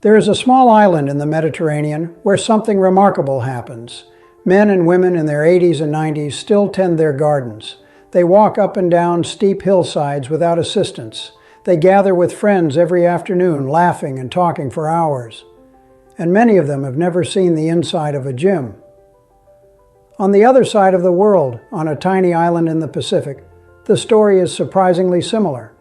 There is a small island in the Mediterranean where something remarkable happens. Men and women in their 80s and 90s still tend their gardens. They walk up and down steep hillsides without assistance. They gather with friends every afternoon, laughing and talking for hours. And many of them have never seen the inside of a gym. On the other side of the world, on a tiny island in the Pacific, the story is surprisingly similar.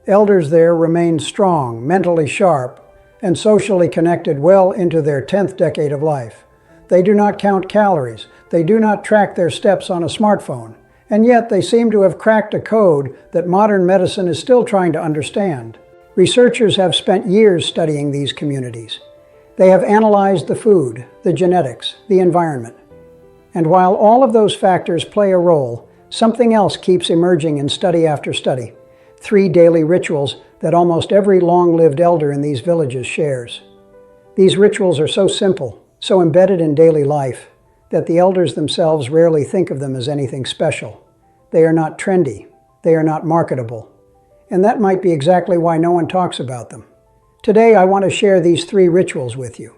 Elders there remain strong, mentally sharp, and socially connected well into their 10th decade of life. They do not count calories. They do not track their steps on a smartphone. And yet they seem to have cracked a code that modern medicine is still trying to understand. Researchers have spent years studying these communities. They have analyzed the food, the genetics, the environment. And while all of those factors play a role, something else keeps emerging in study after study. 3 daily rituals that almost every long-lived elder in these villages shares. These rituals are so simple, so embedded in daily life, that the elders themselves rarely think of them as anything special. They are not trendy. They are not marketable. And that might be exactly why no one talks about them. Today I want to share these 3 rituals with you.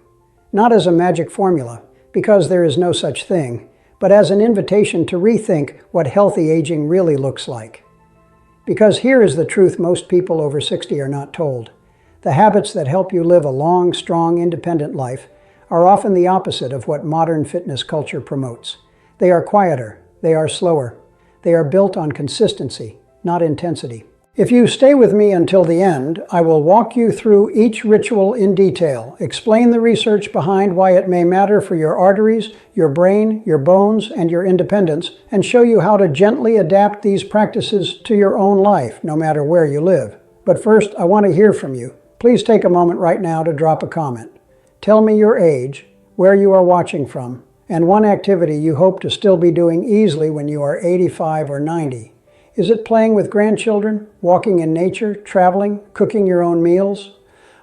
Not as a magic formula, because there is no such thing, but as an invitation to rethink what healthy aging really looks like. Because here is the truth most people over 60 are not told. The habits that help you live a long, strong, independent life are often the opposite of what modern fitness culture promotes. They are quieter, they are slower, they are built on consistency, not intensity. If you stay with me until the end, I will walk you through each ritual in detail, explain the research behind why it may matter for your arteries, your brain, your bones, and your independence, and show you how to gently adapt these practices to your own life, no matter where you live. But first, I want to hear from you. Please take a moment right now to drop a comment. Tell me your age, where you are watching from, and one activity you hope to still be doing easily when you are 85 or 90. Is it playing with grandchildren, walking in nature, traveling, cooking your own meals?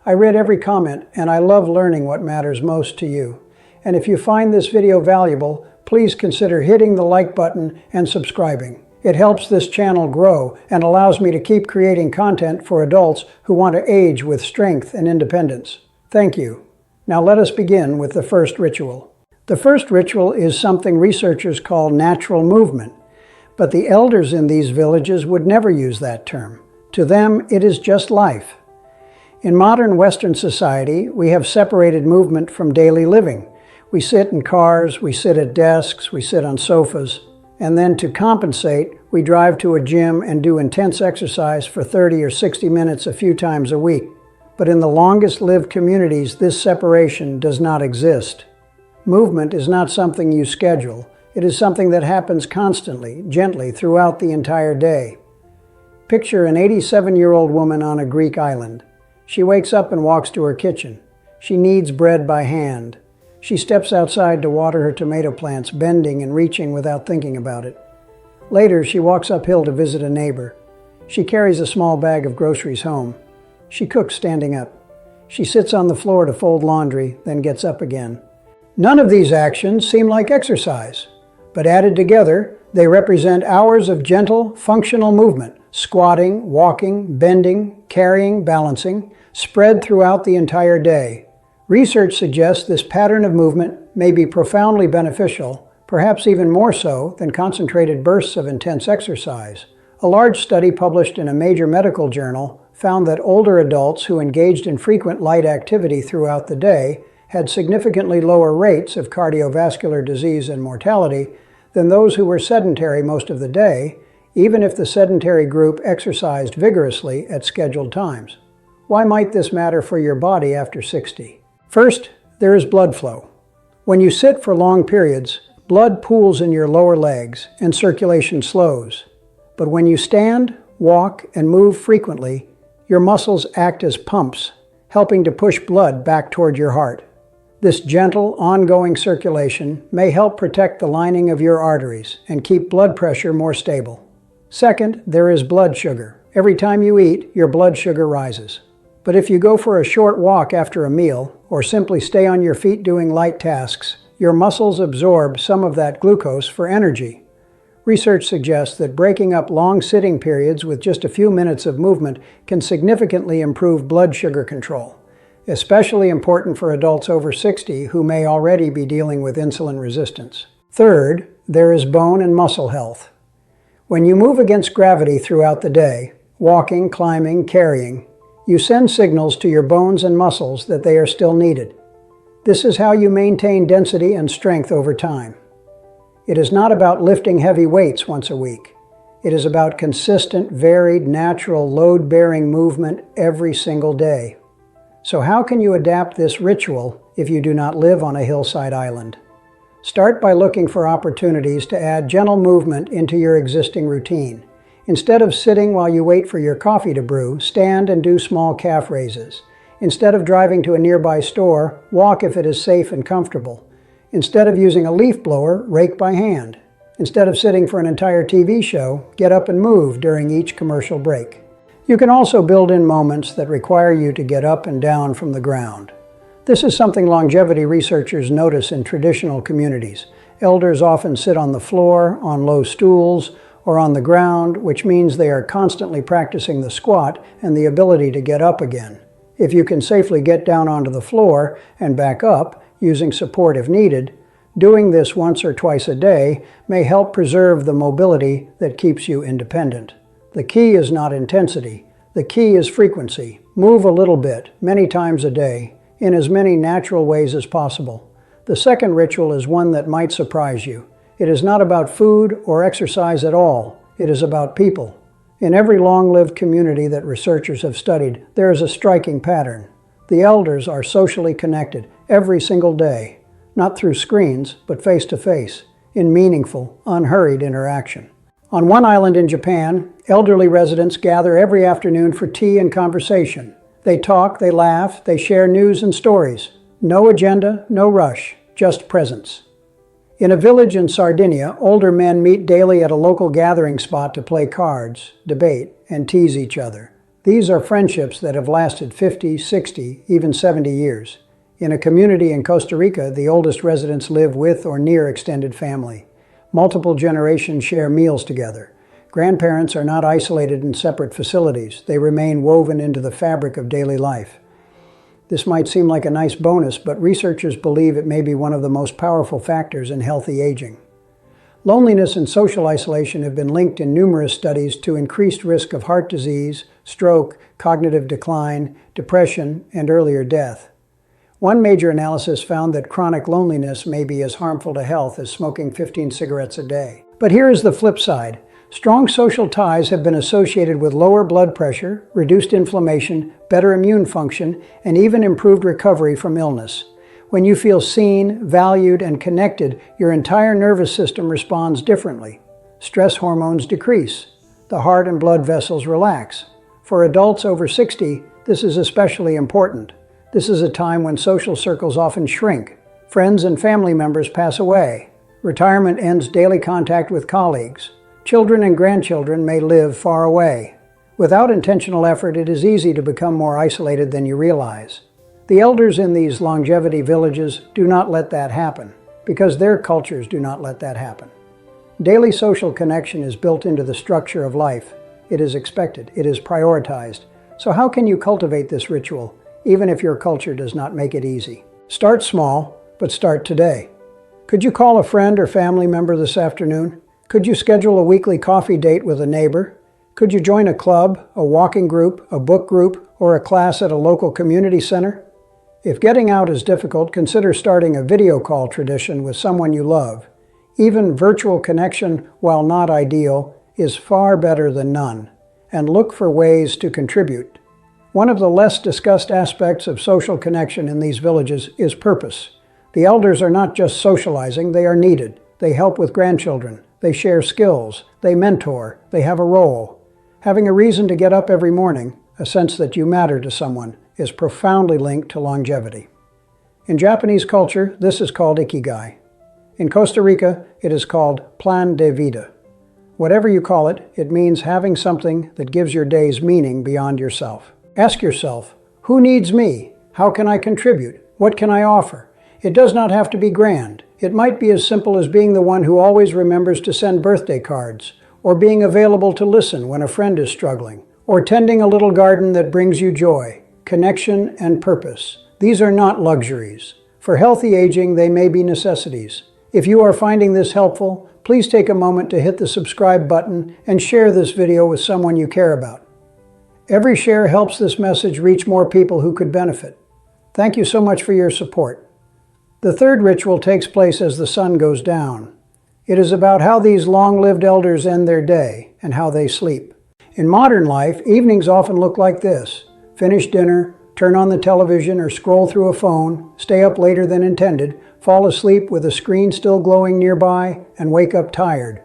I read every comment, and I love learning what matters most to you. And if you find this video valuable, please consider hitting the like button and subscribing. It helps this channel grow and allows me to keep creating content for adults who want to age with strength and independence. Thank you. Now let us begin with the first ritual. The first ritual is something researchers call natural movement. But the elders in these villages would never use that term. To them, it is just life. In modern Western society, we have separated movement from daily living. We sit in cars, we sit at desks, we sit on sofas, and then to compensate, we drive to a gym and do intense exercise for 30 or 60 minutes a few times a week. But in the longest-lived communities, this separation does not exist. Movement is not something you schedule. It is something that happens constantly, gently, throughout the entire day. Picture an 87-year-old woman on a Greek island. She wakes up and walks to her kitchen. She kneads bread by hand. She steps outside to water her tomato plants, bending and reaching without thinking about it. Later, she walks uphill to visit a neighbor. She carries a small bag of groceries home. She cooks standing up. She sits on the floor to fold laundry, then gets up again. None of these actions seem like exercise. But added together, they represent hours of gentle, functional movement, squatting, walking, bending, carrying, balancing, spread throughout the entire day. Research suggests this pattern of movement may be profoundly beneficial, perhaps even more so than concentrated bursts of intense exercise. A large study published in a major medical journal found that older adults who engaged in frequent light activity throughout the day had significantly lower rates of cardiovascular disease and mortality than those who were sedentary most of the day, even if the sedentary group exercised vigorously at scheduled times. Why might this matter for your body after 60? First, there is blood flow. When you sit for long periods, blood pools in your lower legs and circulation slows. But when you stand, walk, and move frequently, your muscles act as pumps, helping to push blood back toward your heart. This gentle, ongoing circulation may help protect the lining of your arteries and keep blood pressure more stable. Second, there is blood sugar. Every time you eat, your blood sugar rises. But if you go for a short walk after a meal, or simply stay on your feet doing light tasks, your muscles absorb some of that glucose for energy. Research suggests that breaking up long sitting periods with just a few minutes of movement can significantly improve blood sugar control. especially important for adults over 60 who may already be dealing with insulin resistance. Third, there is bone and muscle health. When you move against gravity throughout the day, walking, climbing, carrying, you send signals to your bones and muscles that they are still needed. This is how you maintain density and strength over time. It is not about lifting heavy weights once a week. It is about consistent, varied, natural, load-bearing movement every single day. So how can you adapt this ritual if you do not live on a hillside island? Start by looking for opportunities to add gentle movement into your existing routine. Instead of sitting while you wait for your coffee to brew, stand and do small calf raises. Instead of driving to a nearby store, walk if it is safe and comfortable. Instead of using a leaf blower, rake by hand. Instead of sitting for an entire TV show, get up and move during each commercial break. You can also build in moments that require you to get up and down from the ground. This is something longevity researchers notice in traditional communities. Elders often sit on the floor, on low stools, or on the ground, which means they are constantly practicing the squat and the ability to get up again. If you can safely get down onto the floor and back up, using support if needed, doing this once or twice a day may help preserve the mobility that keeps you independent. The key is not intensity. The key is frequency. Move a little bit, many times a day, in as many natural ways as possible. The second ritual is one that might surprise you. It is not about food or exercise at all. It is about people. In every long-lived community that researchers have studied, there is a striking pattern. The elders are socially connected every single day, not through screens, but face-to-face, in meaningful, unhurried interaction. On one island in Japan, elderly residents gather every afternoon for tea and conversation. They talk, they laugh, they share news and stories. No agenda, no rush, just presence. In a village in Sardinia, older men meet daily at a local gathering spot to play cards, debate, and tease each other. These are friendships that have lasted 50, 60, even 70 years. In a community in Costa Rica, the oldest residents live with or near extended family. Multiple generations share meals together. Grandparents are not isolated in separate facilities. They remain woven into the fabric of daily life. This might seem like a nice bonus, but researchers believe it may be one of the most powerful factors in healthy aging. Loneliness and social isolation have been linked in numerous studies to increased risk of heart disease, stroke, cognitive decline, depression, and earlier death. One major analysis found that chronic loneliness may be as harmful to health as smoking 15 cigarettes a day. But here is the flip side. Strong social ties have been associated with lower blood pressure, reduced inflammation, better immune function, and even improved recovery from illness. When you feel seen, valued, and connected, your entire nervous system responds differently. Stress hormones decrease. The heart and blood vessels relax. For adults over 60, this is especially important. This is a time when social circles often shrink. Friends and family members pass away. Retirement ends daily contact with colleagues. Children and grandchildren may live far away. Without intentional effort, it is easy to become more isolated than you realize. The elders in these longevity villages do not let that happen, because their cultures do not let that happen. Daily social connection is built into the structure of life. It is expected. It is prioritized. So how can you cultivate this ritual, even if your culture does not make it easy? Start small, but start today. Could you call a friend or family member this afternoon? Could you schedule a weekly coffee date with a neighbor? Could you join a club, a walking group, a book group, or a class at a local community center? If getting out is difficult, consider starting a video call tradition with someone you love. Even virtual connection, while not ideal, is far better than none. And look for ways to contribute. One of the less discussed aspects of social connection in these villages is purpose. The elders are not just socializing, they are needed. They help with grandchildren. They share skills. They mentor. They have a role. Having a reason to get up every morning, a sense that you matter to someone, is profoundly linked to longevity. In Japanese culture, this is called ikigai. In Costa Rica, it is called plan de vida. Whatever you call it, it means having something that gives your days meaning beyond yourself. Ask yourself, who needs me? How can I contribute? What can I offer? It does not have to be grand. It might be as simple as being the one who always remembers to send birthday cards, or being available to listen when a friend is struggling, or tending a little garden that brings you joy. connection, and purpose. These are not luxuries. For healthy aging, they may be necessities. If you are finding this helpful, please take a moment to hit the subscribe button and share this video with someone you care about. Every share helps this message reach more people who could benefit. Thank you so much for your support. The third ritual takes place as the sun goes down. It is about how these long-lived elders end their day and how they sleep. In modern life, evenings often look like this. Finish dinner, turn on the television or scroll through a phone, stay up later than intended, fall asleep with a screen still glowing nearby, and wake up tired.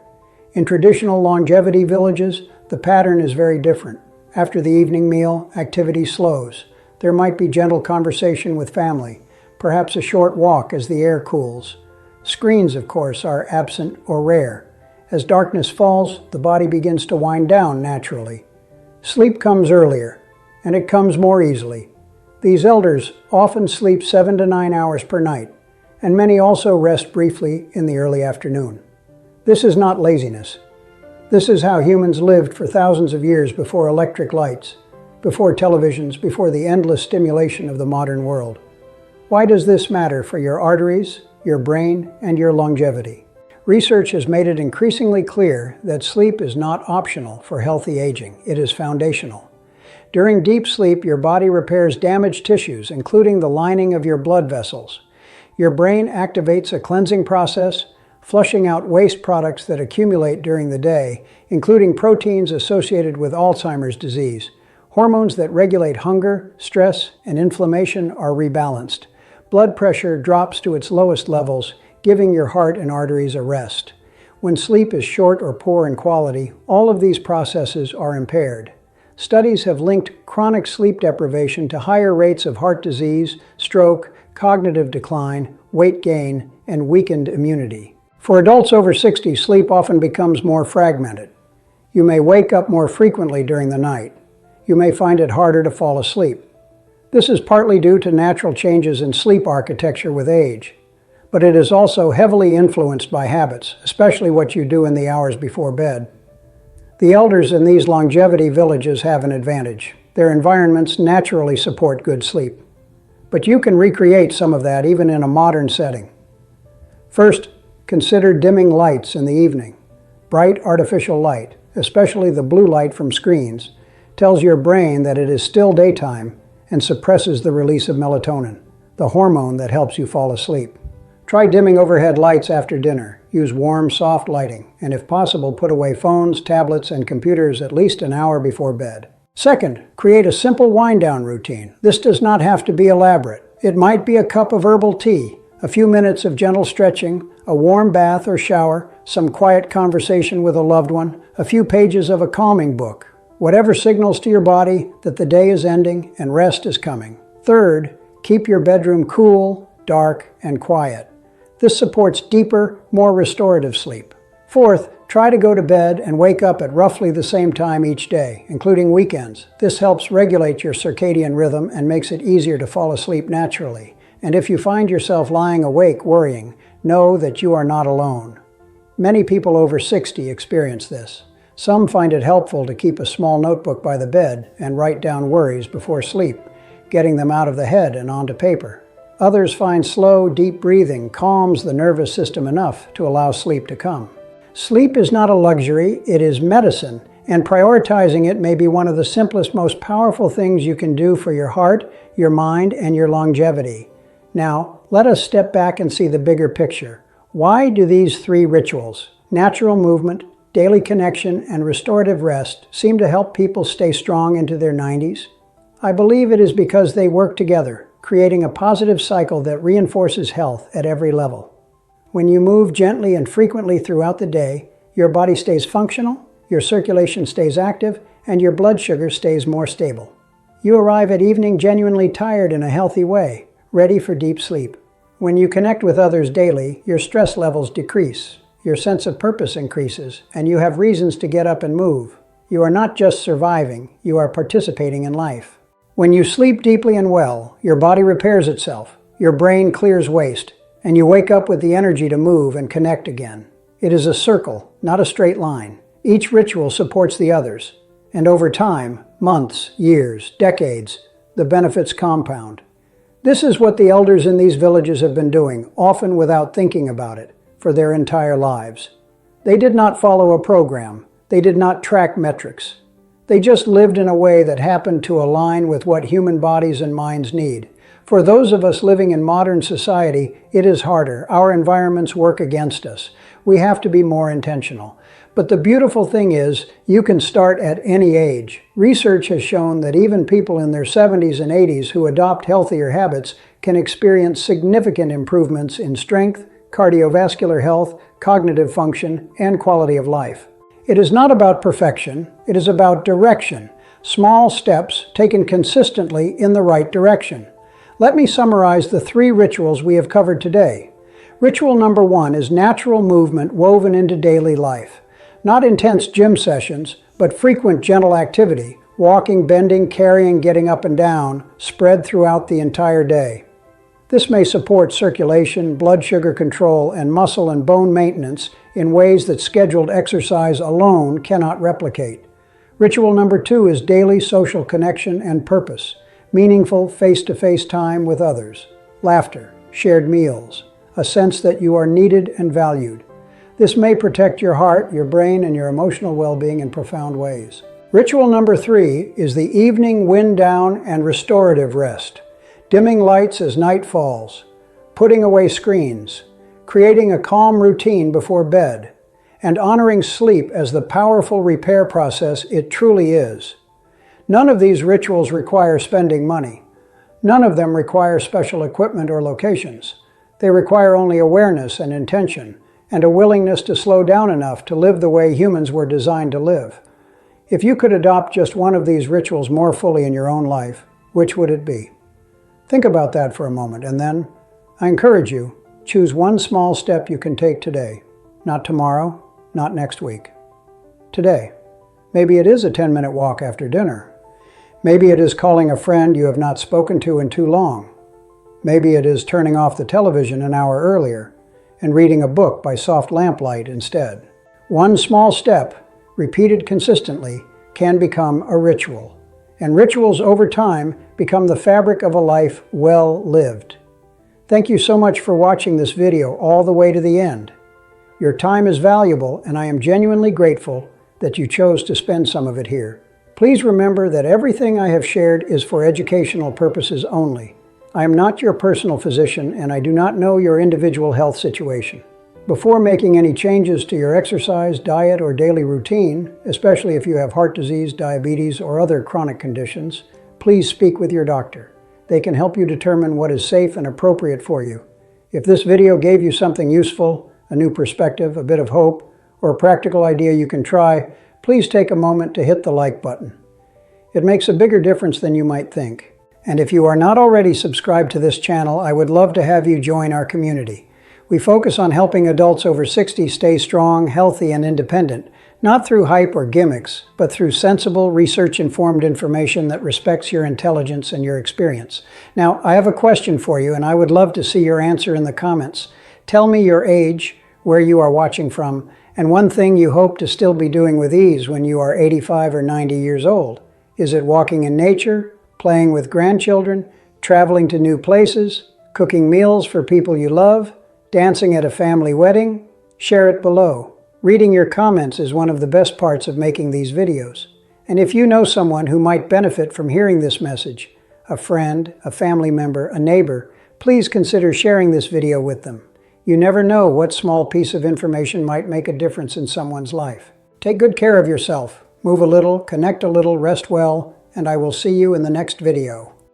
In traditional longevity villages, the pattern is very different. After the evening meal, activity slows. There might be gentle conversation with family, perhaps a short walk as the air cools. Screens, of course, are absent or rare. As darkness falls, the body begins to wind down naturally. Sleep comes earlier, and it comes more easily. These elders often sleep 7 to 9 hours per night, and many also rest briefly in the early afternoon. This is not laziness. This is how humans lived for thousands of years before electric lights, before televisions, before the endless stimulation of the modern world. Why does this matter for your arteries, your brain, and your longevity? Research has made it increasingly clear that sleep is not optional for healthy aging. It is foundational. During deep sleep, your body repairs damaged tissues, including the lining of your blood vessels. Your brain activates a cleansing process, flushing out waste products that accumulate during the day, including proteins associated with Alzheimer's disease. Hormones that regulate hunger, stress, and inflammation are rebalanced. Blood pressure drops to its lowest levels, giving your heart and arteries a rest. When sleep is short or poor in quality, all of these processes are impaired. Studies have linked chronic sleep deprivation to higher rates of heart disease, stroke, cognitive decline, weight gain, and weakened immunity. For adults over 60, sleep often becomes more fragmented. You may wake up more frequently during the night. You may find it harder to fall asleep. This is partly due to natural changes in sleep architecture with age, but it is also heavily influenced by habits, especially what you do in the hours before bed. The elders in these longevity villages have an advantage. Their environments naturally support good sleep. But you can recreate some of that even in a modern setting. First, consider dimming lights in the evening. Bright artificial light, especially the blue light from screens, tells your brain that it is still daytime and suppresses the release of melatonin, the hormone that helps you fall asleep. Try dimming overhead lights after dinner. Use warm, soft lighting, and if possible, put away phones, tablets, and computers at least an hour before bed. Second, create a simple wind-down routine. This does not have to be elaborate. It might be a cup of herbal tea, a few minutes of gentle stretching, a warm bath or shower, some quiet conversation with a loved one, a few pages of a calming book. Whatever signals to your body that the day is ending and rest is coming. Third, keep your bedroom cool, dark, and quiet. This supports deeper, more restorative sleep. Fourth, try to go to bed and wake up at roughly the same time each day, including weekends. This helps regulate your circadian rhythm and makes it easier to fall asleep naturally. And if you find yourself lying awake worrying, know that you are not alone. Many people over 60 experience this. Some find it helpful to keep a small notebook by the bed and write down worries before sleep, getting them out of the head and onto paper. Others find slow, deep breathing calms the nervous system enough to allow sleep to come. Sleep is not a luxury, it is medicine, and prioritizing it may be one of the simplest, most powerful things you can do for your heart, your mind, and your longevity. Now, let us step back and see the bigger picture. Why do these three rituals, natural movement, daily connection, and restorative rest, seem to help people stay strong into their 90s? I believe it is because they work together, creating a positive cycle that reinforces health at every level. When you move gently and frequently throughout the day, your body stays functional, your circulation stays active, and your blood sugar stays more stable. You arrive at evening genuinely tired in a healthy way, ready for deep sleep. When you connect with others daily, your stress levels decrease, your sense of purpose increases, and you have reasons to get up and move. You are not just surviving, you are participating in life. When you sleep deeply and well, your body repairs itself, your brain clears waste, and you wake up with the energy to move and connect again. It is a circle, not a straight line. Each ritual supports the others, and over time, months, years, decades, the benefits compound. This is what the elders in these villages have been doing, often without thinking about it, for their entire lives. They did not follow a program. They did not track metrics. They just lived in a way that happened to align with what human bodies and minds need. For those of us living in modern society, it is harder. Our environments work against us. We have to be more intentional. But the beautiful thing is, you can start at any age. Research has shown that even people in their 70s and 80s who adopt healthier habits can experience significant improvements in strength, cardiovascular health, cognitive function, and quality of life. It is not about perfection, it is about direction. Small steps taken consistently in the right direction. Let me summarize the 3 rituals we have covered today. Ritual number 1 is natural movement woven into daily life. Not intense gym sessions, but frequent gentle activity, walking, bending, carrying, getting up and down, spread throughout the entire day. This may support circulation, blood sugar control, and muscle and bone maintenance in ways that scheduled exercise alone cannot replicate. Ritual number 2 is daily social connection and purpose, meaningful face-to-face time with others, laughter, shared meals, a sense that you are needed and valued. This may protect your heart, your brain, and your emotional well-being in profound ways. Ritual number 3 is the evening wind down and restorative rest. Dimming lights as night falls, putting away screens, creating a calm routine before bed, and honoring sleep as the powerful repair process it truly is. None of these rituals require spending money. None of them require special equipment or locations. They require only awareness and intention, and a willingness to slow down enough to live the way humans were designed to live. If you could adopt just one of these rituals more fully in your own life, which would it be? Think about that for a moment, and then, I encourage you, choose one small step you can take today. Not tomorrow, not next week. Today. Maybe it is a 10-minute walk after dinner. Maybe it is calling a friend you have not spoken to in too long. Maybe it is turning off the television an hour earlier and reading a book by soft lamplight instead. One small step, repeated consistently, can become a ritual. And rituals over time become the fabric of a life well lived. Thank you so much for watching this video all the way to the end. Your time is valuable, and I am genuinely grateful that you chose to spend some of it here. Please remember that everything I have shared is for educational purposes only. I am not your personal physician, and I do not know your individual health situation. Before making any changes to your exercise, diet, or daily routine, especially if you have heart disease, diabetes, or other chronic conditions, please speak with your doctor. They can help you determine what is safe and appropriate for you. If this video gave you something useful, a new perspective, a bit of hope, or a practical idea you can try, please take a moment to hit the like button. It makes a bigger difference than you might think. And if you are not already subscribed to this channel, I would love to have you join our community. We focus on helping adults over 60 stay strong, healthy, and independent, not through hype or gimmicks, but through sensible, research-informed information that respects your intelligence and your experience. Now, I have a question for you, and I would love to see your answer in the comments. Tell me your age, where you are watching from, and one thing you hope to still be doing with ease when you are 85 or 90 years old. Is it walking in nature, playing with grandchildren, traveling to new places, cooking meals for people you love, dancing at a family wedding? Share it below. Reading your comments is one of the best parts of making these videos. And if you know someone who might benefit from hearing this message, a friend, a family member, a neighbor, please consider sharing this video with them. You never know what small piece of information might make a difference in someone's life. Take good care of yourself. Move a little, connect a little, rest well, and I will see you in the next video.